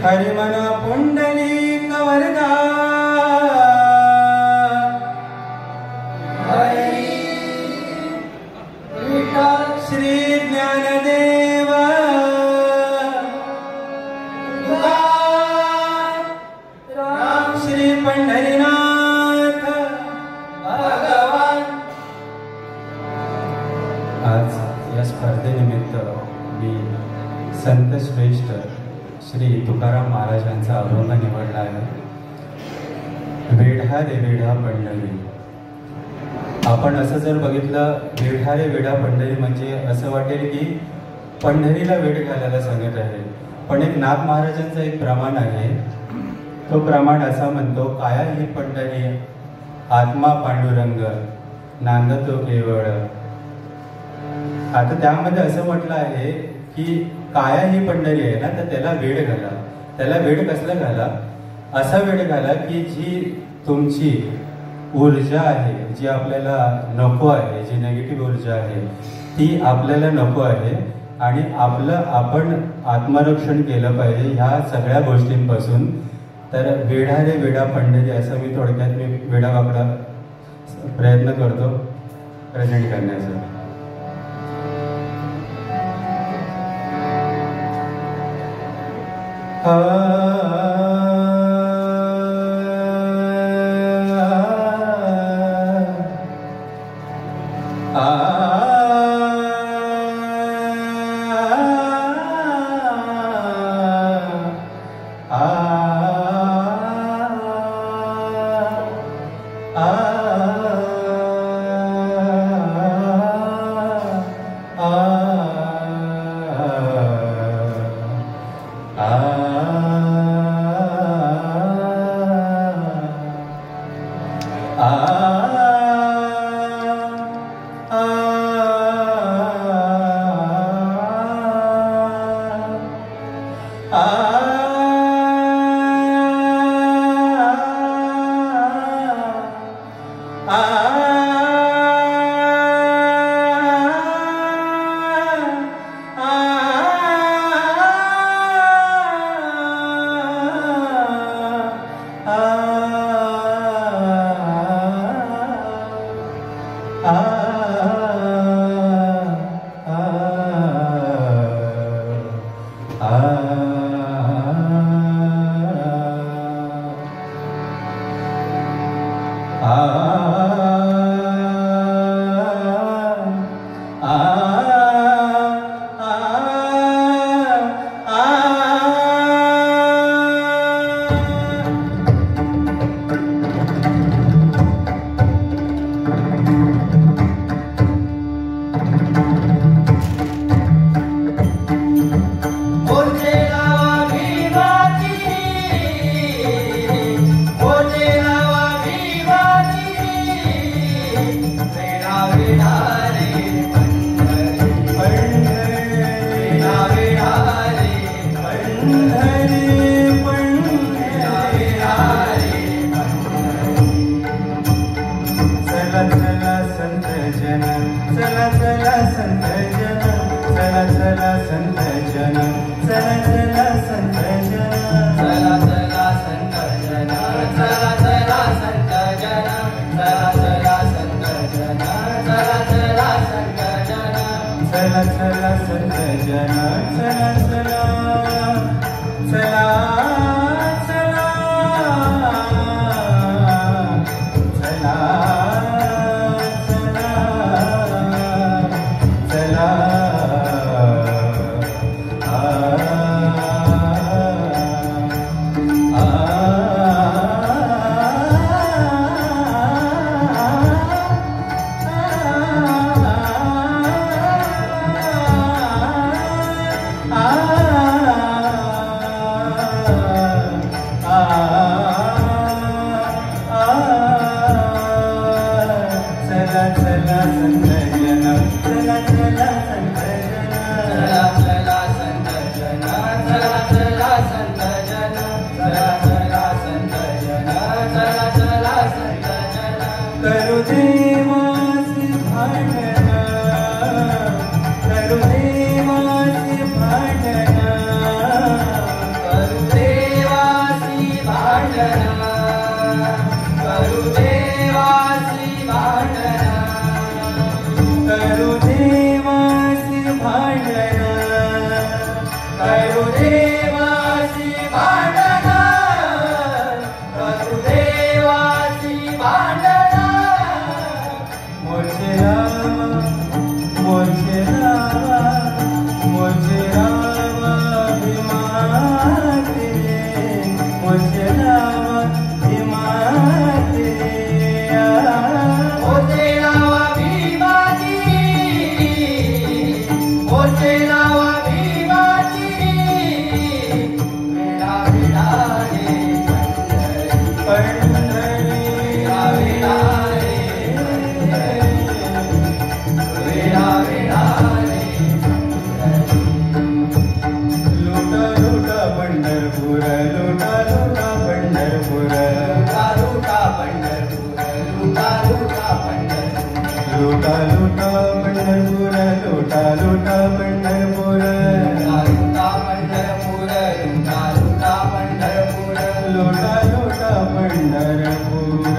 हरिमन पुंडलिक वरदा श्री ज्ञानदेव राम श्री पंढरीनाथ भगवान। आज या स्पर्धेनिमित्त मी संत श्रेष्ठ श्री तुकाराम महाराजांचा अभंग निवडला आहे। वेढा रे वेढा पंढरी। आपण असं जर बघितलं, वेढा रे वेढा पंढरी म्हणजे असं वाटेल की पंढरीला वेढ घालायला सांगत आहे, पण एक नाथ महाराजांचा एक प्रमाण आहे। तो प्रमाण असा म्हणतो, काया ही पंढरी आत्मा पांडुरंग नांदतो केवळ। आता त्यामध्ये असं म्हटलं आहे की काया ही पंढरी आहे ना, तर त्याला वेळ घाला। त्याला वेळ कसला घाला? असा वेळ घाला की जी तुमची ऊर्जा आहे, जी आपल्याला नको आहे, जी निगेटिव्ह ऊर्जा आहे ती आपल्याला नको आहे, आणि आपण आत्मरक्षण केलं पाहिजे ह्या सगळ्या गोष्टींपासून। तर वेढा रे वेढा पंढरी असं मी थोडक्यात वेढा वाकडा प्रयत्न करतो प्रेझेंट करण्याचा। करू दे मुझे रावा मुझे रावा भिमाते मुझे रावा भिमाते मुझे रावा भिमाती मुझे रावा भिमाती मेरा विड़ा रे पंढरी मेरा विड़ा रे वेड़ा वेड़ा रे लुटा लुटा पंढरपूर लुटा लुटा पंढरपूर लुटा लुटा पंढरपूर लुटा लुटा पंढरपूर लुटा लुटा पंढरपूर लुटा लुटा पंढरपूर लुटा पंढरपूर लुटा लुटा पंढरपूर लुटा लुटा पंढरपूर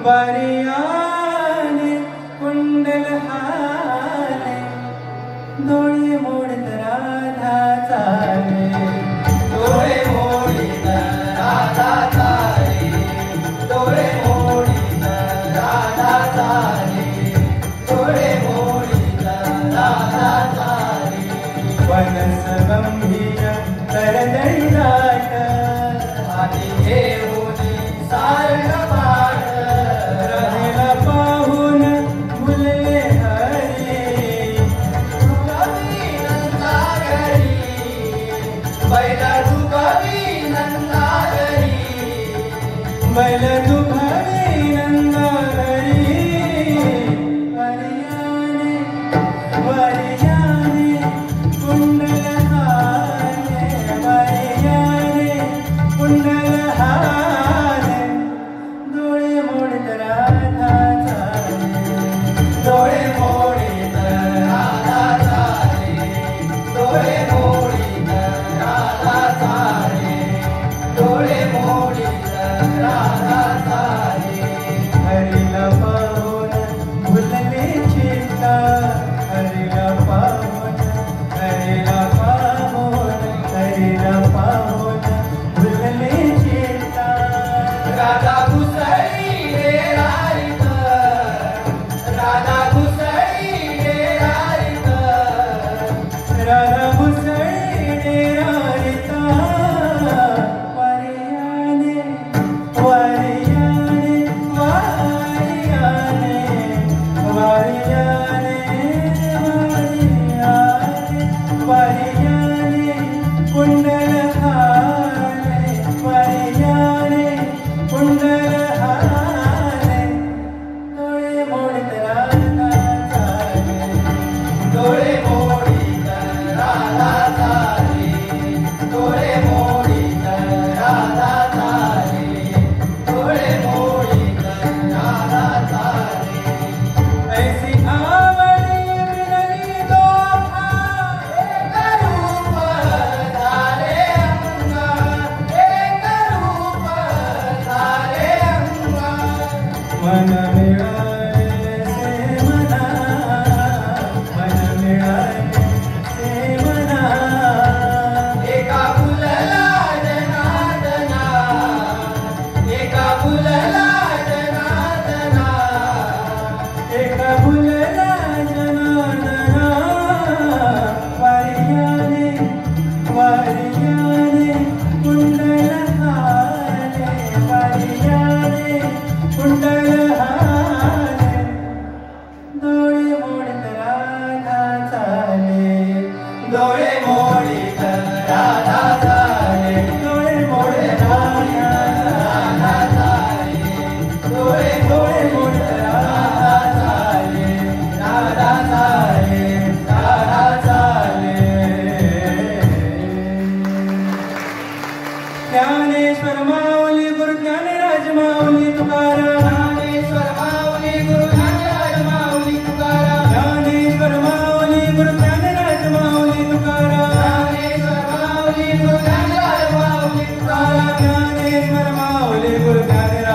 वारियाने कुंडल हाले डोळे मोडत राधा चाले डोळे मोडीत राधा चाले डोळे मोडीत राधा चाले डोळे मोडीत राधा चाले वनस गंभीर करदळी दाट हाती घेऊन सारण पाठ राधेला पाहून मुले हरी तुकावी नंदा घरी बैला तुकावी नंदा घरी बैला तुकावी नंदा घरी वरियाने वरियाने कुंडल हाले वरियाने कुंडल हाले डोळे मोडत राधा चाले डोळे मोडीत राधा चाले डोळे मोडीत राधा चाले डोळे मोडीत राधा चाले हरीला पाहून भुलले चित्ता हरीला पाहून हरीला पाहून हरीला पाहून भुलले चित्ता राधा घुसळी डेरारीत राधा घुसळी डेरारीत राधा घुसळी डेरारीत वारियाने वारियाने वारियाने वारियाने वारियाने वारियाने कुंडल हाले वारियाने कुंडल हाले डोळे मोडीत राधा चाले डोळे मोडीत राधा चाले डोळे मोडीत राधा चाले डोळे मोडीत राधा चाले ऐसी आवडी मिळाली दोहा एक रूप झाले अंगा एक रूप झाले अंगा मन मिळाले से मना मन मिळाले से मना एका फुलला जनार्दना एका फुलला जनार्दना एका फुलला जनार्दना वारियाने वारियाने कुंडल हाले वारियाने कुंडल हाले डोळे मोडत राधा चाले डोळे मोडीत राधा चाले डोळे मोडत राधा चाले डोळे डोळे मोडत राधा चाले राधा चाले राधा चाले ज्ञानेश्वर माऊली गुरु ज्ञानराज माऊली तुकाराम ज्ञानेश्वर माऊली गुरु ज्ञानराज माऊली तुकाराम ज्ञानेश्वर माऊली गुरु ज्ञानराज माऊली तुकाराम ज्ञानेश्वर माऊली गुरु ज्ञानराज माऊली तुकाराम ज्ञानेश्वर माऊली गुरु ज्ञानराज